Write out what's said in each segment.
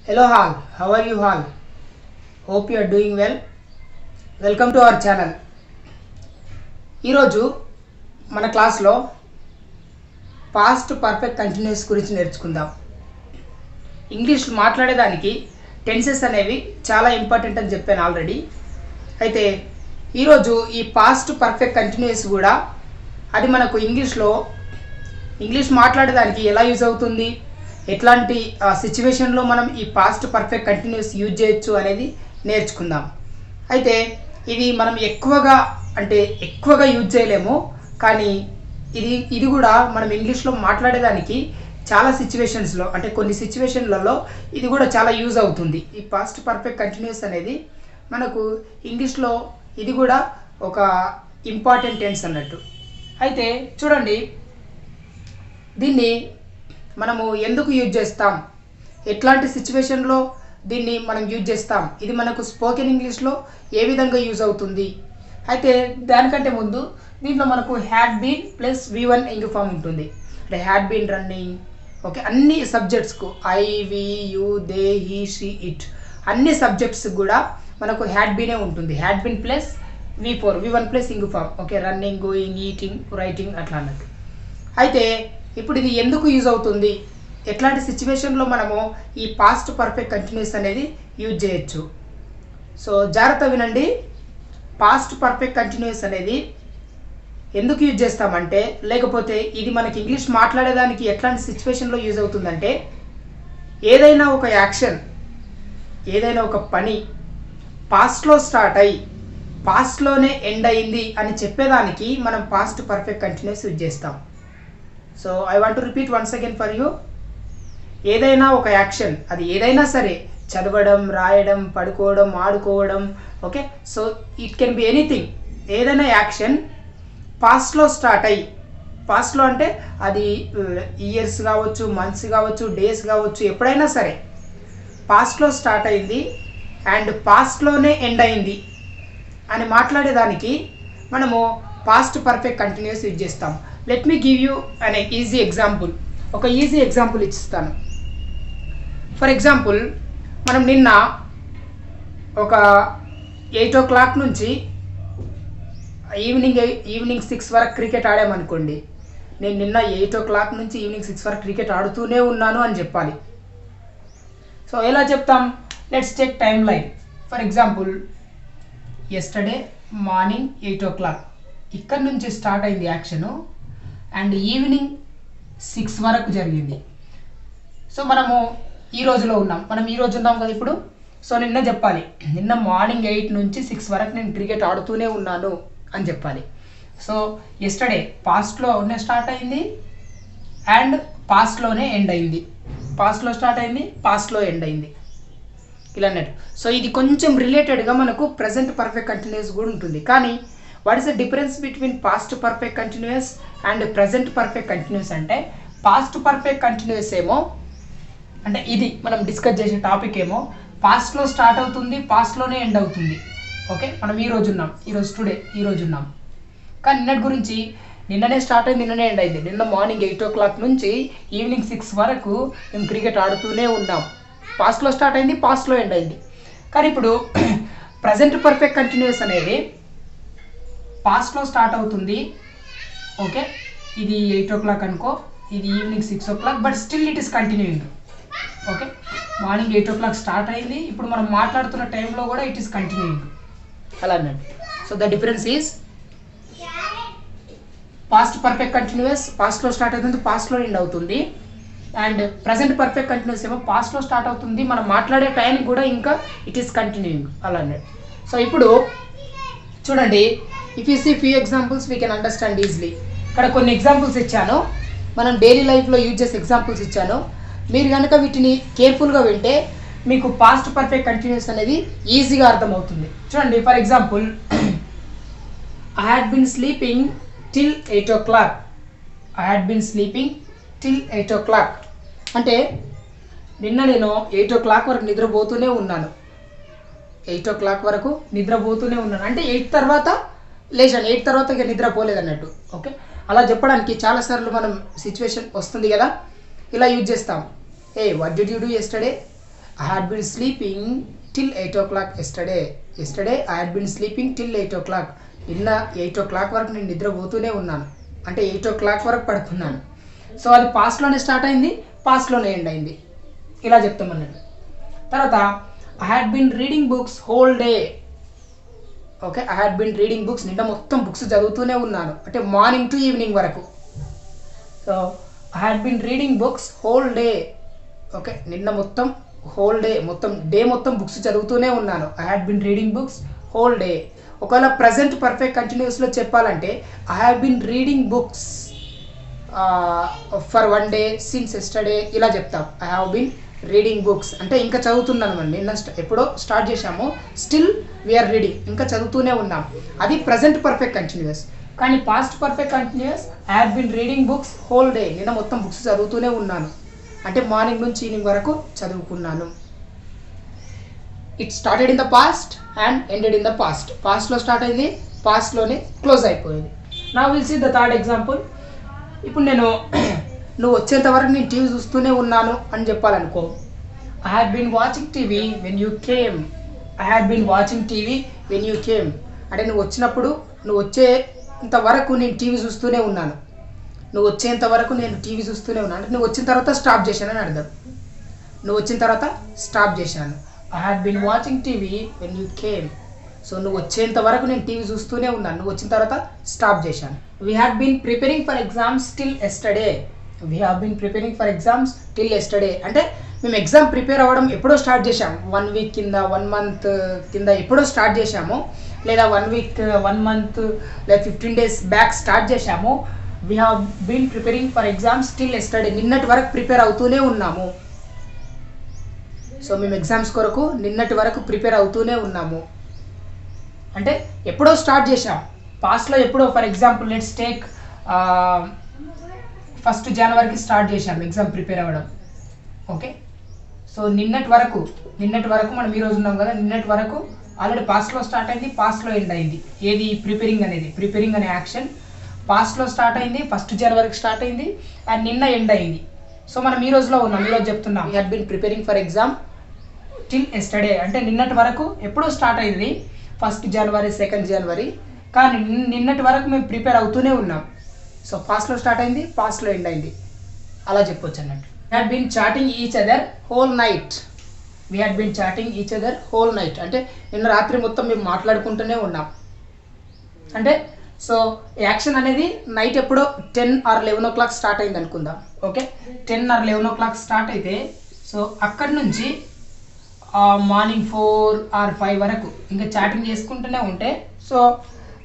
Hello all, how are you all? Hope you are doing well. Welcome to our channel. ఈరోజు మన క్లాస్లో past perfect continuous గురించి నేర్చుకుందాం. English మాట్లాడేదానికి tenses అనేవి చాలా ఇంపార్టెంట్ అని చెప్పాను ఆల్రెడీ. అయితే ఈరోజు ఈ పాస్ట్ పర్ఫెక్ట్ కంటిన్యూస్ కూడా అది మనకు ఇంగ్లీష్ మాట్లాడేదానికి ఎలా యూజ్ అవుతుంది, ఎట్లాంటి సిచ్యువేషన్లో మనం ఈ పాస్ట్ పర్ఫెక్ట్ కంటిన్యూస్ యూజ్ చేయొచ్చు అనేది నేర్చుకుందాం. అయితే ఇది మనం ఎక్కువగా యూజ్ చేయలేము, కానీ ఇది కూడా మనం ఇంగ్లీష్లో మాట్లాడేదానికి చాలా సిచ్యువేషన్స్లో అంటే కొన్ని సిచ్యువేషన్లలో ఇది కూడా చాలా యూజ్ అవుతుంది. ఈ పాస్ట్ పర్ఫెక్ట్ కంటిన్యూస్ అనేది మనకు ఇంగ్లీష్లో ఇది కూడా ఒక ఇంపార్టెంట్ టెన్స్ అన్నట్టు. అయితే చూడండి, దీన్ని మనము ఎందుకు యూజ్ చేస్తాం, ఎట్లాంటి సిచ్యువేషన్లో దీన్ని మనం యూజ్ చేస్తాం, ఇది మనకు స్పోకెన్ ఇంగ్లీష్లో ఏ విధంగా యూజ్ అవుతుంది. అయితే దానికంటే ముందు దీంట్లో మనకు had been plus V1 ing form ఉంటుంది. అంటే హ్యాడ్ బీన్ రన్నింగ్, ఓకే, అన్ని సబ్జెక్ట్స్కు I we you they he she it అన్ని సబ్జెక్ట్స్ కూడా మనకు హ్యాడ్ బీనే ఉంటుంది. Had been plus V1 plus ing form, okay, running, going, eating, writing అట్లా అన్నట్టు. అయితే ఇప్పుడు ఇది ఎందుకు యూజ్ అవుతుంది, ఎట్లాంటి సిచ్యువేషన్లో మనము ఈ పాస్ట్ పర్ఫెక్ట్ కంటిన్యూస్ అనేది యూజ్ చేయొచ్చు. సో జాగ్రత్త వినండి. పాస్ట్ పర్ఫెక్ట్ కంటిన్యూస్ అనేది ఎందుకు యూజ్ చేస్తామంటే, లేకపోతే ఇది మనకి ఇంగ్లీష్ మాట్లాడేదానికి ఎట్లాంటి సిచ్యువేషన్లో యూజ్ అవుతుందంటే, ఏదైనా ఒక యాక్షన్, ఏదైనా ఒక పని పాస్ట్లో స్టార్ట్ అయ్యి పాస్ట్లోనే ఎండ్ అయింది అని చెప్పేదానికి మనం పాస్ట్ పర్ఫెక్ట్ కంటిన్యూస్ యూజ్ చేస్తాం. So I want to repeat once again for you. ఏదైనా ఒక యాక్షన్, అది ఏదైనా సరే, చదవడం, రాయడం, పడుకోవడం, ఆడుకోవడం, okay, so it can be anything. ఏదైనా యాక్షన్ పాస్ట్లో స్టార్ట్ అయ్యి, పాస్ట్లో అంటే అది ఇయర్స్ కావచ్చు, మంత్స్ కావచ్చు, డేస్ కావచ్చు, ఎప్పుడైనా సరే పాస్ట్లో స్టార్ట్ అయింది అండ్ పాస్ట్లోనే ఎండ్ అయింది అని మాట్లాడేదానికి మనము పాస్ట్ పర్ఫెక్ట్ కంటిన్యూస్ యూజ్ చేస్తాం. Let me give you an easy example. ఒక ఈజీ ఎగ్జాంపుల్ ఇస్తాను. ఫర్ ఎగ్జాంపుల్, మనం నిన్న ఒక 8 o'clock నుంచి ఈవినింగ్ 6 వరకు క్రికెట్ ఆడామనుకోండి. నేను నిన్న 8 o'clock నుంచి ఈవినింగ్ 6 వరకు క్రికెట్ ఆడుతూనే ఉన్నాను అని చెప్పాలి. సో ఎలా చెప్తాం? Let's check time line. For example, yesterday morning 8 o'clock ఇక్కడ నుంచి స్టార్ట్ అయింది యాక్షను అండ్ ఈవినింగ్ 6 వరకు జరిగింది. సో మనము ఈ రోజులో ఉన్నాం, ఉన్నాం కదా ఇప్పుడు. సో నిన్న చెప్పాలి, నిన్న మార్నింగ్ 8 నుంచి 6 వరకు నేను క్రికెట్ ఆడుతూనే ఉన్నాను అని చెప్పాలి. సో ఎస్టర్డే పాస్ట్లోనే స్టార్ట్ అయింది అండ్ పాస్ట్లోనే ఎండ్ అయింది, పాస్ట్లో స్టార్ట్ అయింది, పాస్ట్లో ఎండ్ అయింది, ఇలా అన్నట్టు. సో ఇది కొంచెం రిలేటెడ్గా మనకు ప్రజెంట్ పర్ఫెక్ట్ కంటిన్యూస్ కూడా ఉంటుంది. కానీ what is the difference between past perfect continuous and present perfect continuous అంటే, పాస్ట్ పర్ఫెక్ట్ కంటిన్యూస్ ఏమో అంటే ఇది మనం డిస్కస్ చేసే టాపిక్ ఏమో పాస్ట్లో స్టార్ట్ అవుతుంది, పాస్ట్లోనే ఎండ్ అవుతుంది. ఓకే, మనం ఈ రోజు ఉన్నాం. కానీ నిన్నటి గురించి, నిన్ననే స్టార్ట్ అయింది, నిన్ననే ఎండ్ అయింది. నిన్న మార్నింగ్ 8 o'clock నుంచి ఈవినింగ్ 6 వరకు మేము క్రికెట్ ఆడుతూనే ఉన్నాం. పాస్ట్లో స్టార్ట్ అయింది, పాస్ట్లో ఎండ్ అయింది. కానీ ఇప్పుడు ప్రజెంట్ పర్ఫెక్ట్ కంటిన్యూస్ అనేది పాస్ట్లో స్టార్ట్ అవుతుంది, ఓకే, ఇది 8 o'clock అనుకో, ఇది evening 6 o'clock, but still it is continuing. Okay, morning 8 o'clock start అయింది, ఇప్పుడు మనం మాట్లాడుతున్న టైంలో కూడా ఇట్ ఈస్ కంటిన్యూయింగ్, అలా అన్నట్టు. So the difference is past perfect continuous పాస్ట్లో స్టార్ట్ అవుతుంది, పాస్ట్లో ఎండ్ అవుతుంది. అండ్ ప్రజెంట్ పర్ఫెక్ట్ కంటిన్యూస్ ఏమో పాస్ట్లో స్టార్ట్ అవుతుంది, మనం మాట్లాడే టైం కూడా ఇంకా ఇట్ ఈస్ కంటిన్యూయింగ్, అలా అన్నట్టు. సో ఇప్పుడు చూడండి, if you see few examples we can understand easily. ఇక్కడ కొన్ని ఎగ్జాంపుల్స్ ఇచ్చాను, మనం డైలీ లైఫ్లో యూజ్ చేసే ఎగ్జాంపుల్స్ ఇచ్చాను. మీరు కనుక వీటిని కేర్ఫుల్గా వింటే మీకు పాస్ట్ పర్ఫెక్ట్ కంటిన్యూస్ అనేది ఈజీగా అర్థమవుతుంది. చూడండి, for example, I had been sleeping till 8 o'clock. I had been sleeping till 8 o'clock అంటే నిన్న నేను 8 o'clock వరకు నిద్రపోతూనే ఉన్నాను. 8 o'clock వరకు నిద్రపోతూనే ఉన్నాను అంటే 8 తర్వాత లేచాను, 8 తర్వాత ఇక నిద్రపోలేదు అన్నట్టు. ఓకే, అలా చెప్పడానికి చాలాసార్లు మనం సిచ్యువేషన్ వస్తుంది కదా, ఇలా యూజ్ చేస్తాం. ఏ what did you do yesterday, I had been sleeping till 8 o'clock yesterday. Yesterday I had been sleeping till 8 o'clock. నిన్న 8 o'clock వరకు నేను నిద్రపోతూనే ఉన్నాను, అంటే 8 o'clock వరకు పడుకున్నాను. సో అది పాస్ట్లోనే స్టార్ట్ అయింది, పాస్ట్లోనే ఎండ్ అయింది, ఇలా చెప్తామన్నట్టు. తర్వాత I had been reading books whole day. Okay, I had been reading books, నిన్న మొత్తం బుక్స్ చదువుతూనే ఉన్నాను, అంటే మార్నింగ్ టు ఈవినింగ్ వరకు. So I had been reading books whole day. Okay, నిన్న మొత్తం హోల్ డే, మొత్తం డే మొత్తం బుక్స్ చదువుతూనే ఉన్నాను. I had been reading books whole day. ఒకవేళ ప్రజెంట్ పర్ఫెక్ట్ కంటిన్యూస్లో చెప్పాలంటే I have been reading books for one day since yesterday, ఇలా చెప్తాం. I have been reading books అంటే ఇంకా చదువుతున్నాను అండి, నిన్న ఎప్పుడో స్టార్ట్ చేశాము, స్టిల్ వీఆర్ రీడింగ్, ఇంకా చదువుతూనే ఉన్నాం. అది ప్రజెంట్ పర్ఫెక్ట్ కంటిన్యూస్. కానీ past perfect continuous I have been reading books whole day, నిన్న మొత్తం బుక్స్ చదువుతూనే ఉన్నాను, అంటే మార్నింగ్ నుంచి ఈవినింగ్ వరకు చదువుకున్నాను. It started in the past and ended in the past. పాస్ట్లో స్టార్ట్ అయింది, పాస్ట్లోనే క్లోజ్ అయిపోయింది. Now will see the third example. ఇప్పుడు నేను నువ్వు వచ్చేంత వరకు నేను టీవీ చూస్తూనే ఉన్నాను అని చెప్పాలనుకో, I had been watching TV when you came. I had been watching TV when you came అంటే నువ్వు వచ్చినప్పుడు, నువ్వు వచ్చేంత వరకు నేను టీవీ చూస్తూనే ఉన్నాను, నువ్వు వచ్చేంత వరకు నేను టీవీ చూస్తూనే ఉన్నాను, అంటే నువ్వు వచ్చిన తర్వాత స్టాప్ చేశానని అర్థం. నువ్వు వచ్చిన తర్వాత స్టాప్ చేశాను. I had been watching TV when you came. So నువ్వు వచ్చేంత వరకు నేను టీవీ చూస్తూనే ఉన్నాను, నువ్వు వచ్చిన తర్వాత స్టాప్ చేశాను. We had been preparing for exams till yesterday. We have been preparing for exams till yesterday అంటే మేము ఎగ్జామ్ ప్రిపేర్ అవ్వడం ఎప్పుడో స్టార్ట్ చేశాము, 1 week కింద, 1 month కింద ఎప్పుడో స్టార్ట్ చేశాము, లేదా 1 week, 1 month లేదా 15 days బ్యాక్ స్టార్ట్ చేశాము. We have been preparing for exams till yesterday, నిన్నటి వరకు ప్రిపేర్ అవుతూనే ఉన్నాము. సో మేము ఎగ్జామ్స్ కొరకు నిన్నటి వరకు ప్రిపేర్ అవుతూనే ఉన్నాము, అంటే ఎప్పుడో స్టార్ట్ చేశాం, పాస్ట్లో ఎప్పుడో. For example let's take 1st January start చేశాము ఎగ్జామ్ ప్రిపేర్ అవ్వడం. ఓకే, సో నిన్నటి వరకు మనం ఈరోజు ఉన్నాం కదా, నిన్నటి వరకు ఆల్రెడీ పాస్ట్లో స్టార్ట్ అయింది, పాస్ట్లో ఎండ్ అయింది. ఏది ప్రిపేరింగ్ అనేది, ప్రిపేరింగ్ అనే యాక్షన్ పాస్ట్లో స్టార్ట్ అయింది, 1st January స్టార్ట్ అయింది అండ్ నిన్న ఎండ్ అయింది. సో మనం ఈ రోజులో ఉన్నాం, ఈరోజు చెప్తున్నాం we had been preparing for exam till yesterday అంటే నిన్నటి వరకు ఎప్పుడో స్టార్ట్ అయింది, 1st January 2nd January, కానీ నిన్నటి వరకు మేము ప్రిపేర్ అవుతూనే ఉన్నాం. సో పాస్ట్లో స్టార్ట్ అయింది, పాస్ట్లో ఎండ్ అయింది, అలా చెప్పొచ్చు అన్నట్టు. We had been chatting each other whole night. We had been chatting each other whole night అంటే నిన్న రాత్రి మొత్తం మేము మాట్లాడుకుంటూనే ఉన్నాం. అంటే సో యాక్షన్ అనేది నైట్ ఎప్పుడో 10 or 11 o'clock స్టార్ట్ అయింది అనుకుందాం. ఓకే, 10 or 11 o'clock స్టార్ట్ అయితే సో అక్కడి నుంచి మార్నింగ్ 4 or 5 వరకు ఇంకా చాటింగ్ చేసుకుంటూనే ఉంటే సో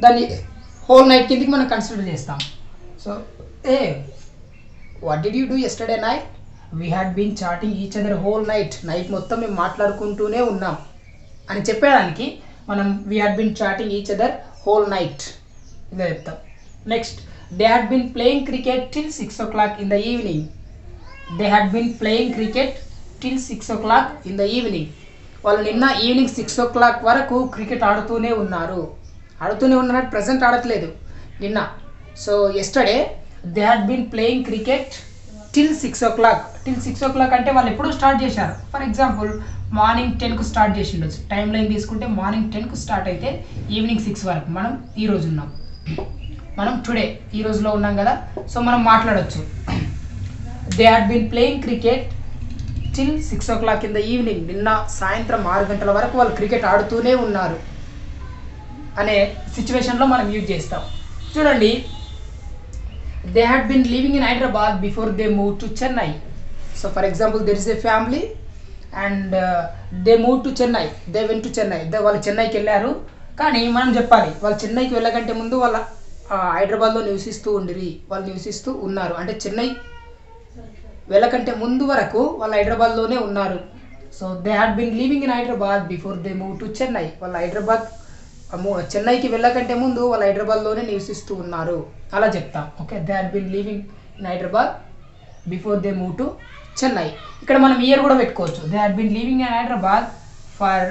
దాన్ని హోల్ నైట్ కిందకి మనం కన్సిడర్ చేస్తాం. So what did you do yesterday night? We had been chatting each other whole night. Night మొత్తం మేము మాట్లాడుకుంటూనే ఉన్నాం అని చెప్పడానికి మనం we had been chatting each other whole night ఇలా చెప్తాం. Next, they had been playing cricket till 6 o'clock in the evening. They had been playing cricket till 6 o'clock in the evening. వాళ్ళు నిన్న ఈవినింగ్ 6 o'clock వరకు cricket ఆడుతూనే ఉన్నారు. Present ఆడట్లేదు, నిన్న. So yesterday they had been playing cricket till 6 o'clock. Till 6 o'clock అంటే వాళ్ళు ఎప్పుడూ స్టార్ట్ చేశారు. ఫర్ ఎగ్జాంపుల్ మార్నింగ్ 10కు స్టార్ట్ చేసి ఉండొచ్చు. టైం లైన్ తీసుకుంటే మార్నింగ్ 10కు స్టార్ట్ అయితే ఈవినింగ్ 6 వరకు మనం ఈరోజు ఉన్నాం, మనం టుడే ఈ రోజులో ఉన్నాం కదా. సో మనం మాట్లాడవచ్చు they had been playing cricket till 6 o'clock in the evening. నిన్న సాయంత్రం 6 గంటల వరకు వాళ్ళు క్రికెట్ ఆడుతూనే ఉన్నారు అనే సిచ్యువేషన్లో మనం యూజ్ చేస్తాం. చూడండి, they had been living in Hyderabad before they move to Chennai. So for example there is a family and they move to Chennai, they went to Chennai. వాళ్ళు చెన్నైకి వెళ్ళారు, కానీ మనం చెప్పాలి వాళ్ళు చెన్నైకి వెళ్ళకంటే ముందు వాళ్ళ హైదరాబాద్లో వాళ్ళు నివసిస్తూ ఉన్నారు. అంటే చెన్నై వెళ్ళకంటే ముందు వరకు వాళ్ళు హైదరాబాద్లోనే ఉన్నారు. So they had been living in Hyderabad before they move to Chennai. వాళ్ళు చెన్నైకి వెళ్ళకంటే ముందు వాళ్ళు హైదరాబాద్లోనే నివసిస్తూ ఉన్నారు, అలా చెప్తాం. Okay, they had been living in Hyderabad before they move to Chennai. ఇక్కడ మనం ఇయర్ కూడా పెట్టుకోవచ్చు. They had been living in Hyderabad for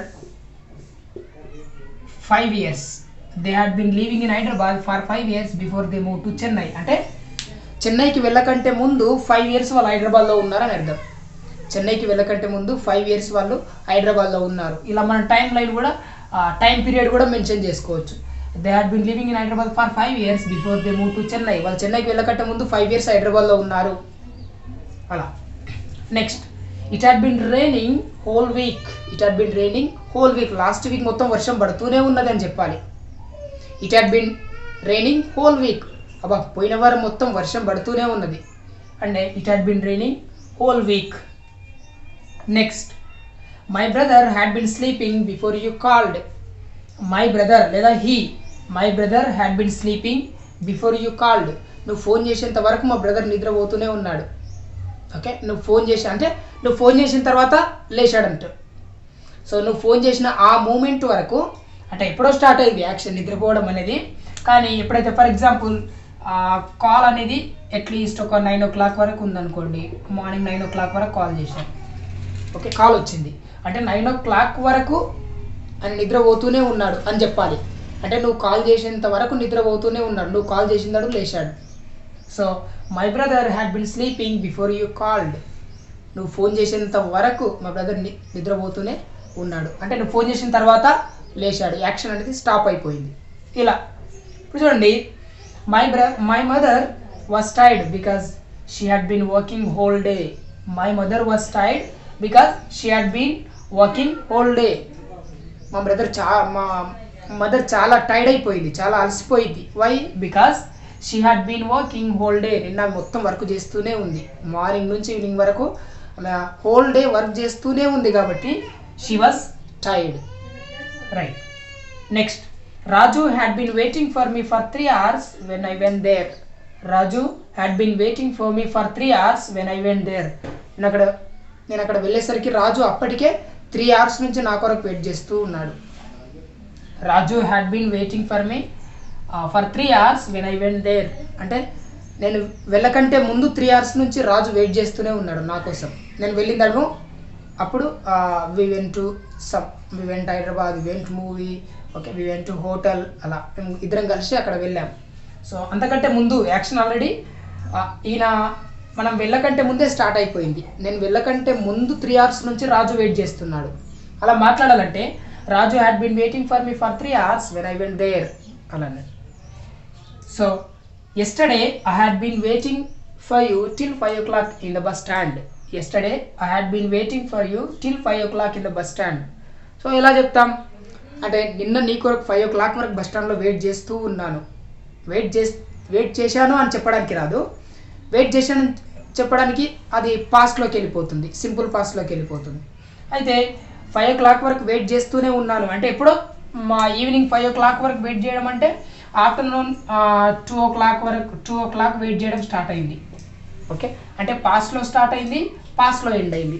5 years. They had been living in Hyderabad for 5 years before they move to Chennai. అంటే చెన్నైకి వెళ్ళకంటే ముందు 5 years వాళ్ళు హైదరాబాద్లో ఉన్నారని అర్థం. చెన్నైకి వెళ్ళకంటే ముందు 5 ఇయర్స్ వాళ్ళు హైదరాబాద్లో ఉన్నారు. ఇలా మన టైం లైన్ కూడా టైం పీరియడ్ కూడా మెన్షన్ చేసుకోవచ్చు. They had been living in Hyderabad for 5 years before they move to Chennai. వాళ్ళు చెన్నైకి వెళ్ళకంటే ముందు 5 ఇయర్స్ హైదరాబాద్లో ఉన్నారు. అలా. Next, it had been raining whole week. It had been raining whole week. Last week మొత్తం వర్షం పడుతూనే ఉన్నది అని చెప్పాలి. It had been raining whole week. అబ్బా, పోయిన వారం మొత్తం వర్షం పడుతూనే ఉన్నది అంటే it had been raining whole week. Next, my brother had been sleeping before you called. My brother లేదా my brother had been sleeping before you called. నువ్వు ఫోన్ చేసేంత వరకు మా బ్రదర్ నిద్రపోతూనే ఉన్నాడు. ఓకే, నువ్వు ఫోన్ చేసిన తర్వాత లేచాడంట. సో నువ్వు ఫోన్ చేసిన ఆ మూమెంట్ వరకు అంటే ఎప్పుడో స్టార్ట్ అయింది యాక్షన్ నిద్రపోవడం అనేది. కానీ ఎప్పుడైతే ఫర్ ఎగ్జాంపుల్ కాల్ అనేది అట్లీస్ట్ ఒక 9 o'clock వరకు ఉందనుకోండి, మార్నింగ్ 9 o'clock వరకు కాల్ చేశాను. ఓకే, కాల్ వచ్చింది అంటే 9 o'clock వరకు ఆయన నిద్రపోతూనే ఉన్నాడు అని చెప్పాలి. అంటే నువ్వు కాల్ చేసేంత వరకు నిద్రపోతూనే ఉన్నాడు, నువ్వు కాల్ చేసినాడు లేచాడు. So my brother had been sleeping before you called. నువ్వు ఫోన్ చేసేంత వరకు మా బ్రదర్ నిద్రపోతూనే ఉన్నాడు అంటే నువ్వు ఫోన్ చేసిన తర్వాత లేచాడు, యాక్షన్ అనేది స్టాప్ అయిపోయింది. ఇలా ఇప్పుడు చూడండి, my mother was tired because she had been working whole day. My mother was tired because she had been working whole day. మా మదర్ చాలా టైర్డ్ అయిపోయింది, చాలా అలసిపోయింది. Why? Because she had been working whole day. నిన్న మొత్తం work చేస్తూనే ఉంది, morning నుంచి ఈవినింగ్ వరకు హోల్ డే వర్క్ చేస్తూనే ఉంది కాబట్టి she was tired. Right. Next, Raju had been waiting for me for 3 hours when I went there. Raju had been waiting for me for 3 hours when I went there. నేను అక్కడ వెళ్ళేసరికి రాజు అప్పటికే 3 hours నుంచి నా కొరకు వెయిట్ చేస్తూ ఉన్నాడు. Raju had been waiting for me for 3 hours when I went there అంటే నేను వెళ్ళకంటే ముందు 3 hours నుంచి రాజు వెయిట్ చేస్తూనే ఉన్నాడు నా కోసం. నేను వెళ్ళిందాము అప్పుడు we went Hyderabad, we went movie, okay, we went hotel, అలా మేము ఇద్దరం కలిసి అక్కడ వెళ్ళాం. సో అంతకంటే ముందు యాక్షన్ ఆల్రెడీ మనం వెళ్ళకంటే ముందే స్టార్ట్ అయిపోయింది. నేను వెళ్ళకంటే ముందు 3 hours నుంచి రాజు వెయిట్ చేస్తున్నాడు. అలా మాట్లాడాలంటే Raju had been waiting for me for 3 hours when I went there అలానే. So yesterday I had been waiting for you till 5 o'clock in the bus stand. Yesterday I had been waiting for you till 5 o'clock in the bus stand. So ఎలా చెప్తాం అంటే నిన్న నీ కొరకు 5 o'clock వరకు bus స్టాండ్లో wait చేస్తూ ఉన్నాను. వెయిట్ చేశాను అని చెప్పడానికి రాదు, వెయిట్ చేశాను చెప్పడానికి అది పాస్ట్లోకి వెళ్ళిపోతుంది, సింపుల్ పాస్ట్లోకి వెళ్ళిపోతుంది. అయితే 5 o'clock వరకు వెయిట్ చేస్తూనే ఉన్నాను అంటే ఎప్పుడో మా ఈవినింగ్ 5 o'clock వరకు వెయిట్ చేయడం అంటే ఆఫ్టర్నూన్ 2 o'clock వెయిట్ చేయడం స్టార్ట్ అయింది. ఓకే, అంటే పాస్ట్లో స్టార్ట్ అయింది, పాస్ట్లో ఎండ్ అయింది,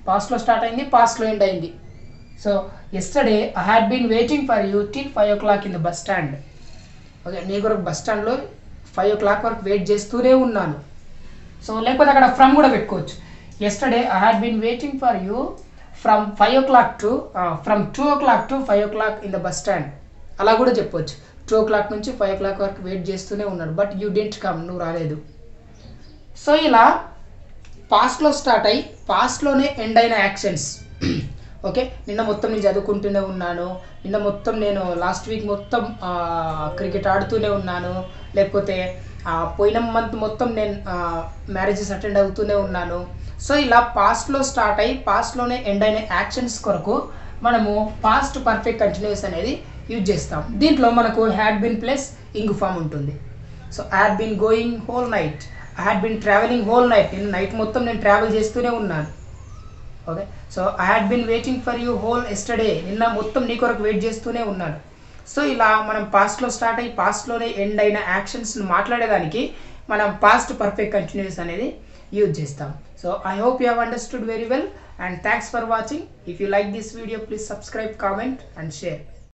పాస్ట్లో స్టార్ట్ అయింది, పాస్ట్లో ఎండ్ అయింది. So yesterday I had been waiting for you till 5 o'clock in the bus stand. Okay, నీ కొరకు బస్ స్టాండ్లో 5 o'clock వరకు వెయిట్ చేస్తూనే ఉన్నాను. సో లేకపోతే అక్కడ ఫ్రమ్ కూడా పెట్టుకోవచ్చు. yesterday I had been waiting for you from 2 o'clock to 5 o'clock in the bus stand. అలా కూడా చెప్పవచ్చు. 2 o'clock నుంచి 5 o'clock వరకు వెయిట్ చేస్తూనే ఉన్నాడు, బట్ యూ డెంట్ కమ్, నువ్వు రాలేదు. సో ఇలా పాస్ట్లో స్టార్ట్ అయ్యి పాస్ట్లోనే ఎండ్ అయిన యాక్షన్స్. ఓకే, నిన్న మొత్తం నేను చదువుకుంటూనే ఉన్నాను, నిన్న మొత్తం నేను లాస్ట్ వీక్ మొత్తం క్రికెట్ ఆడుతూనే ఉన్నాను, లేకపోతే పోయిన మంత్ మొత్తం నేను మ్యారేజెస్ అటెండ్ అవుతూనే ఉన్నాను. సో ఇలా పాస్ట్లో స్టార్ట్ అయ్యి పాస్ట్లోనే ఎండ్ అయిన యాక్షన్స్ కొరకు మనము పాస్ట్ పర్ఫెక్ట్ కంటిన్యూస్ అనేది యూజ్ చేస్తాం. దీంట్లో మనకు had been plus ing form ఉంటుంది. So I had been going whole night, I had been travelling whole night, నేను నైట్ మొత్తం నేను ట్రావెల్ చేస్తూనే ఉన్నాను. Okay, so I had been waiting for you whole yesterday, నిన్న మొత్తం నీ కొరకు వెయిట్ చేస్తూనే ఉన్నాను. సో ఇలా మనం పాస్ట్లో స్టార్ట్ అయ్యి పాస్ట్లోనే ఎండ్ అయిన యాక్షన్స్ని మాట్లాడేదానికి మనం పాస్ట్ పర్ఫెక్ట్ కంటిన్యూస్ అనేది యూజ్ చేస్తాం. So I hope you have understood very well and thanks for watching. If you like this video, please subscribe, comment and share.